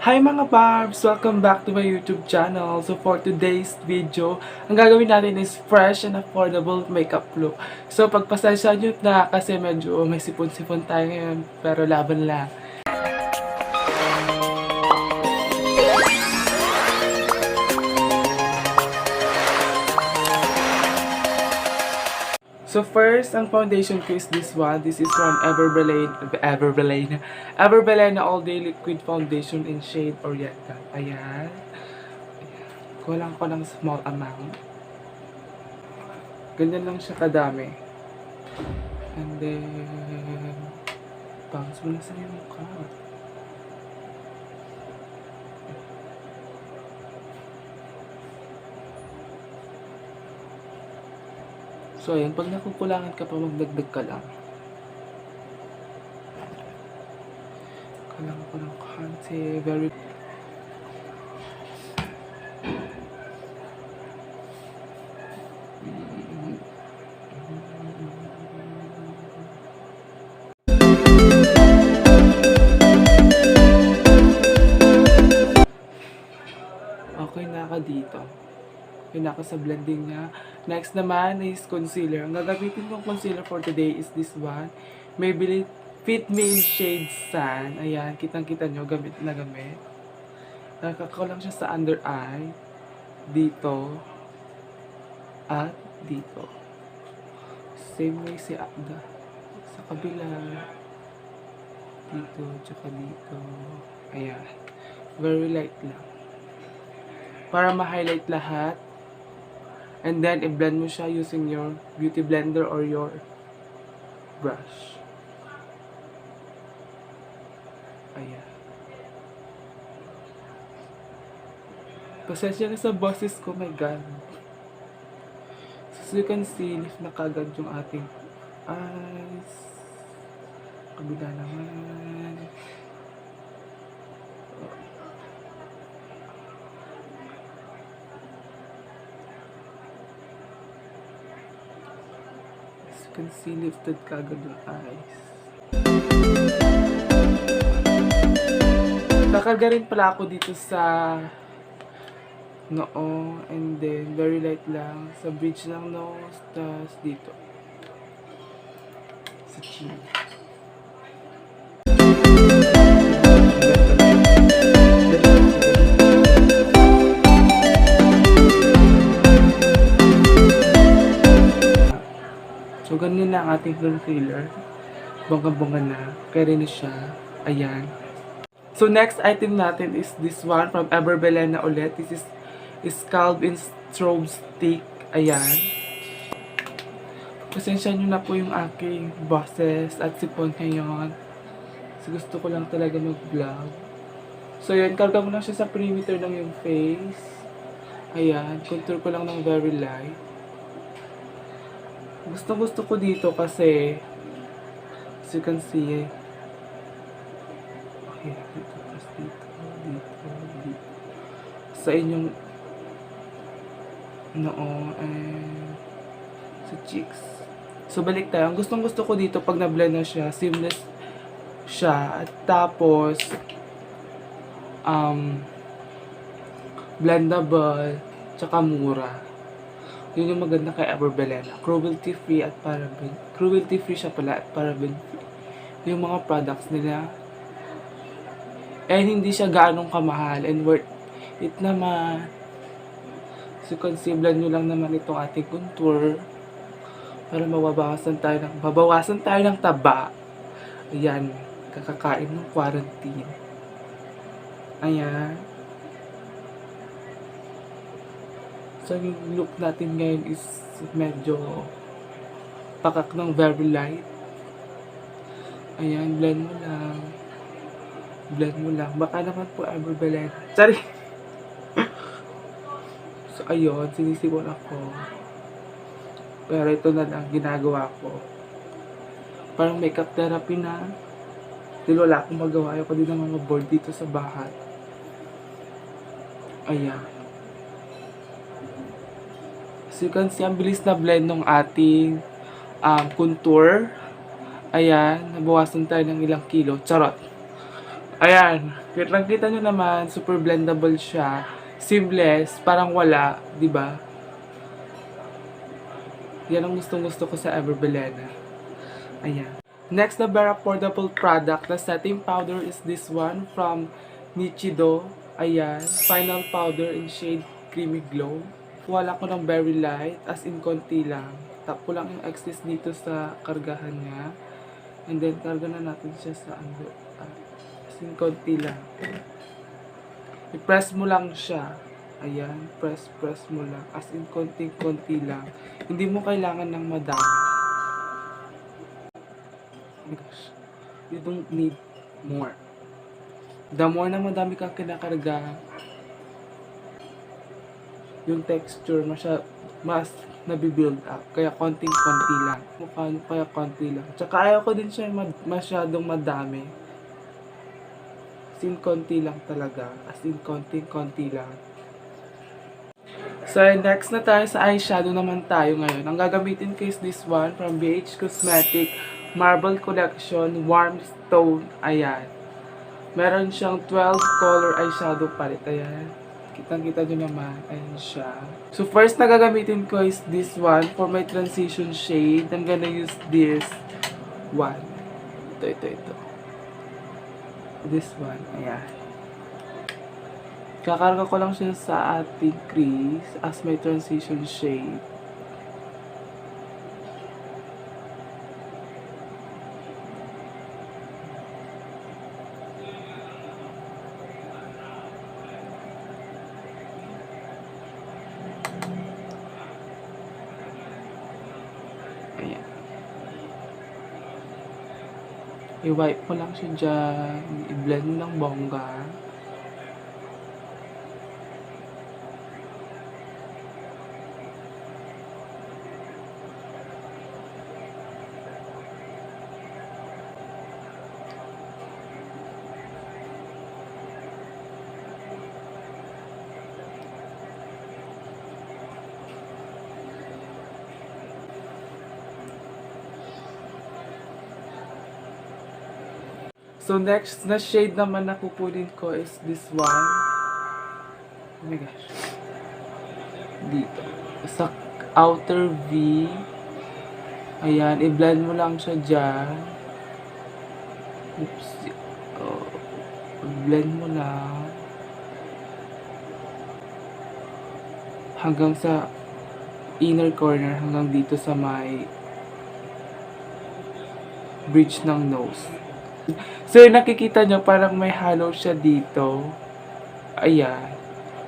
Hi mga Barbs! Welcome back to my YouTube channel. So for today's video, ang gagawin natin is fresh and affordable makeup look. So pagpasensya nyo na kasi medyo may sipon-sipon tayo ngayon, pero laban lang. So first, ang foundation ko is this one. This is from EVERBILENA All Day Liquid Foundation in shade Oriental. Ayan. Kulang ko ng small amount. Ganyan lang siya kadami. And then, bounce mo na sa iyong mukha. So, ayan. Pag nakukulangan ka pa, magdagdag ka lang. Kailangan ko ng konti. Very... Okay na ka dito. Pinaka sa blending niya. Next naman is concealer. Ang gagamitin kong concealer for today is this one. Maybelline Fit Me in Shade Sun. Ayan, kitang-kita nyo, gamit na gamit. Nakakaw lang siya sa under eye. Dito. At dito. Same way si Akda. Sa kabila. Dito, tsaka dito. Ayan. Very light lang. Para ma-highlight lahat. And then, i-blend mo siya using your beauty blender or your brush. Ayan. Pasensya na sa boses ko, my God. So, you can see, lift na kagad yung ating eyes. Kabila naman. You can see lifted kagad yung eyes. Kakarga rin pala ako dito sa noo, and then very light lang sa bridge ng nose, tas dito sa chin. So, ganyan na ang ating concealer. Bongga-bongga na. Kaya rin siya. Ayan. So, next item natin is this one from EVERBILENA ulit. This is Scalp in Strobe Stick. Ayan. Pasensya nyo na po yung aking boses at sipon ngayon. So, gusto ko lang talaga mag-vlog. So, yun. Karga mo lang siya sa perimeter ng yung face. Ayan. Contour ko lang ng very light. Gusto ko dito kasi as you can see okay, dito, sa inyong noo and sa cheeks. So balik tayo. Ang gusto ko dito pag na-blend na siya, seamless siya, at tapos blendable tsaka mura. Yun yung maganda kay EVERBILENA. Cruelty free at paraben. Cruelty free siya pala at paraben free. Yung mga products nila. And hindi siya gaanong kamahal. And worth it naman. So, concealer nyo lang naman itong ating contour. Para mababawasan tayo ng taba. Ayan. Kakakain ng quarantine. Ayan. So, yung look natin ngayon is medyo pakak ng very light. Ayan, blend mo lang. Blend mo lang. Baka naman po EVERBILENA. Sorry! So, ayun, sinisipon ako. Pero ito na lang ginagawa ko. Parang makeup therapy na. Dahil wala akong magawa. Ayoko din naman maboard dito sa bahay. Ayan. So, you can see, ang bilis na blend ng ating contour. Ayan, nabawasan tayo ng ilang kilo. Charot. Ayan, kita nyo naman, super blendable siya. Seamless, parang wala, di ba? Yan ang gustong-gusto ko sa EVERBILENA. Ayan. Next na very affordable product na setting powder is this one from Nichido. Ayan, final powder in shade Creamy Glow. Wala ko ng very light, as in konti lang. Tap ko lang yung excess dito sa kargahan niya. And then, karga na natin siya sa as in konti lang. I-press mo lang siya. Ayan, press mo lang. As in konting-konti lang. Hindi mo kailangan ng madami. Oh my gosh. You don't need more. The more na madami kang kinakarga, yung texture mas nabibuild up. Kaya konting-konti lang. Mukha nyo kaya konti lang. Tsaka ayaw ko din siya masyadong madami. As in konti lang talaga. As in konting-konti lang. So, next na tayo sa eyeshadow naman tayo ngayon. Ang gagamitin ko is this one from BH Cosmetic Marble Collection Warm Stone. Ayan. Meron siyang 12 color eyeshadow palette. Ayan. Kitang-kita nyo naman. Ayan siya. So, first na gagamitin ko is this one for my transition shade. I'm gonna use this one. Ito. This one. Ayan. Kakarga ko lang siya sa ating crease as my transition shade. Ayan. I-wipe mo lang siya dyan. I-blend mo lang bongga. So, next na shade naman na kukunin ko is this one. Oh my gosh. Dito. Sa outer V. Ayan. I-blend mo lang siya dyan. Oops. Oh. Blend mo lang. Hanggang sa inner corner. Hanggang dito sa may bridge ng nose. So, nakikita nyo, parang may hollow siya dito. Ayan.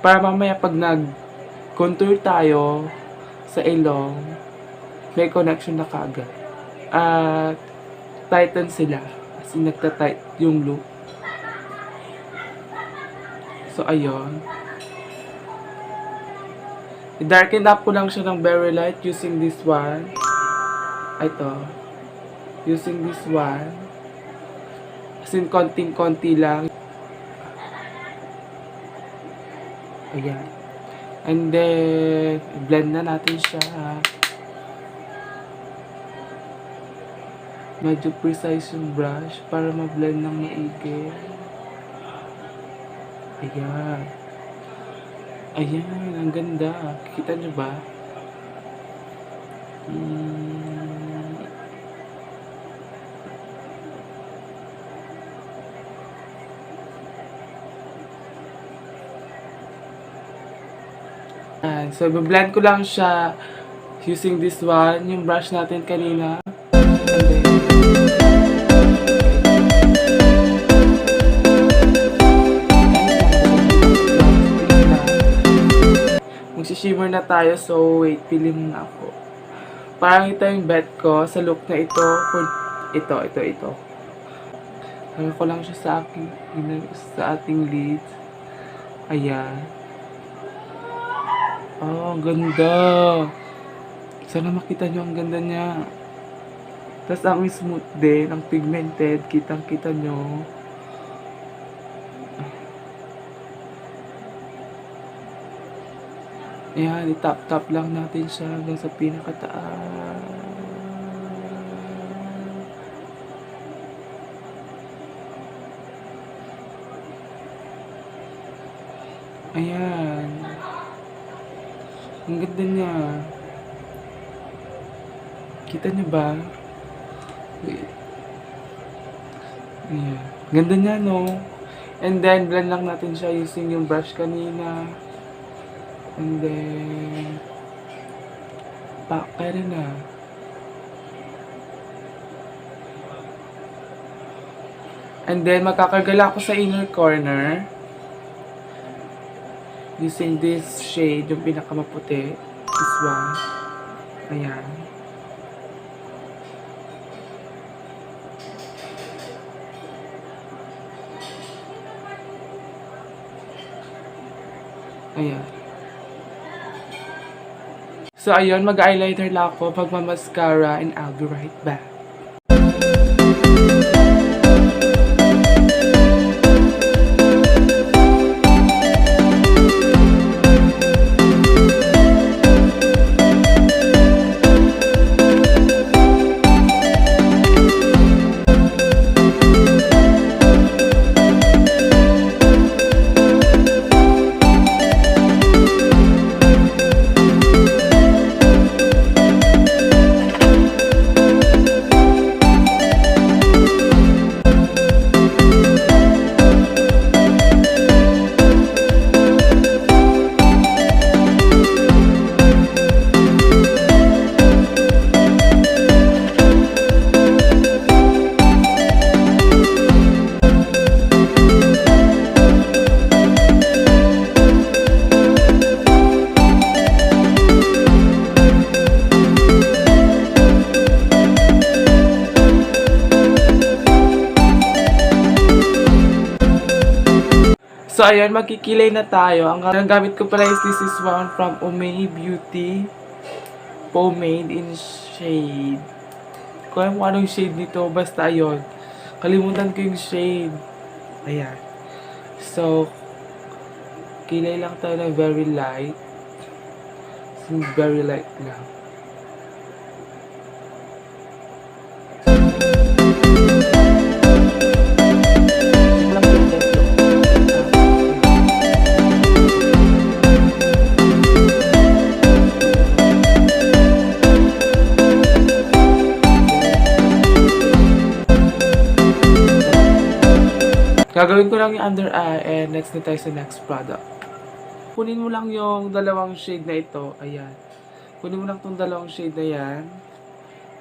Para mamaya pag nag-contour tayo sa ilong, may connection na kagad. At, tighten sila. Kasi nagtatight yung look. So, ayun. I-darken up ko lang siya ng very light using this one. Ito. Using this one. As in, konting-konti lang. Ayan. And then, blend na natin siya. Medyo precise yung brush para ma-blend ng maigi. Ayan. Ayan, ang ganda. Kikita nyo ba? So, i-blend ko lang siya using this one, yung brush natin kanina. Magsishimmer na tayo, so wait, pili muna ako. Parang ito yung bet ko sa look na ito. Ito. Hanggang ko lang siya sa ating lids. Ayan. Oh, ang ganda. Sana makita nyo ang ganda niya. Tapos ang smooth din, ang pigmented, kitang-kita nyo. Ayan, i-tap-tap lang natin siya hanggang sa pinakataas. Ayan. Ang ganda niya. Kita niyo ba? Ayan. Ganda niya, no? And then, blend lang natin siya using yung brush kanina. And then, Baka rin na. And then, magkakargala ako sa inner corner. Using this shade, yung pinakamaputi. This one. Ayan. Ayan. So, ayun, mag-eyeliner lang ako, magmamascara, and I'll be right back. So, ayun, magkikilay na tayo. Ang gamit ko pala is this is one from Omei Beauty Pomade in shade. Kung alam mo anong shade nito, basta ayun. Kalimutan ko yung shade. Ayan. So, kilay lang tayo na very light. Very light lang. Gagawin ko lang yung under eye and next na tayo sa next product. Kunin mo lang yung dalawang shade na ito. Ayan. Kunin mo lang itong dalawang shade na yan.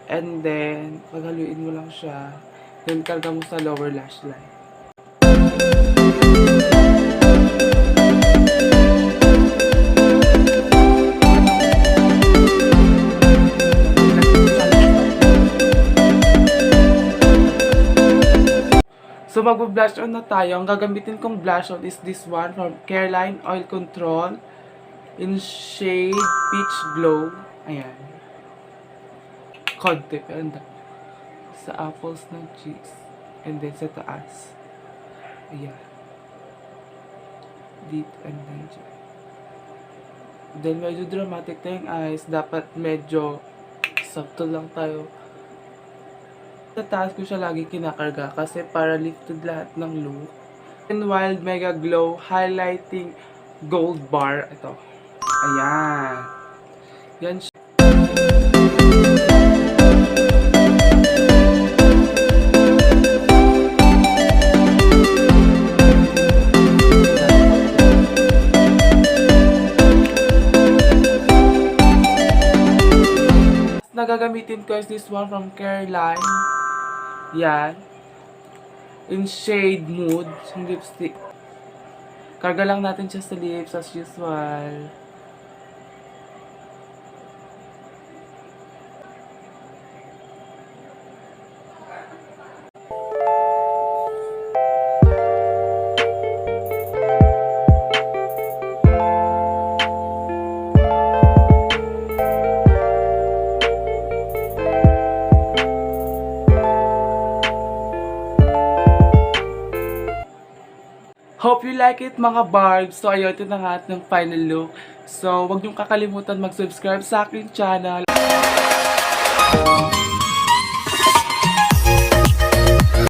And then, paghaluin mo lang siya. Then, karga mo sa lower lash line. So, mag-blush on na tayo. Ang gagamitin kong blush on is this one from CARELINE Oil Control in shade Peach Glow. Ayan. Konti. Pero sa apples ng cheeks. And then sa taas. Ayan. Dito and then dyan. Then, medyo dramatic na yung eyes. Dapat medyo subtle lang tayo. Sa taas ko siya lagi kinakarga kasi para lifted lahat ng look. And Wild Mega Glow Highlighting Gold Bar. Ito. Ayan. Yan siya. Nagagamitin ko is this one from CARELINE. Yan. In shade Mood. Yung lipstick. Karga lang natin siya sa lips as usual. Hope you like it mga barbs. So ayun, ito na nga ng final look. So wag niyong kakalimutan mag-subscribe sa aking channel.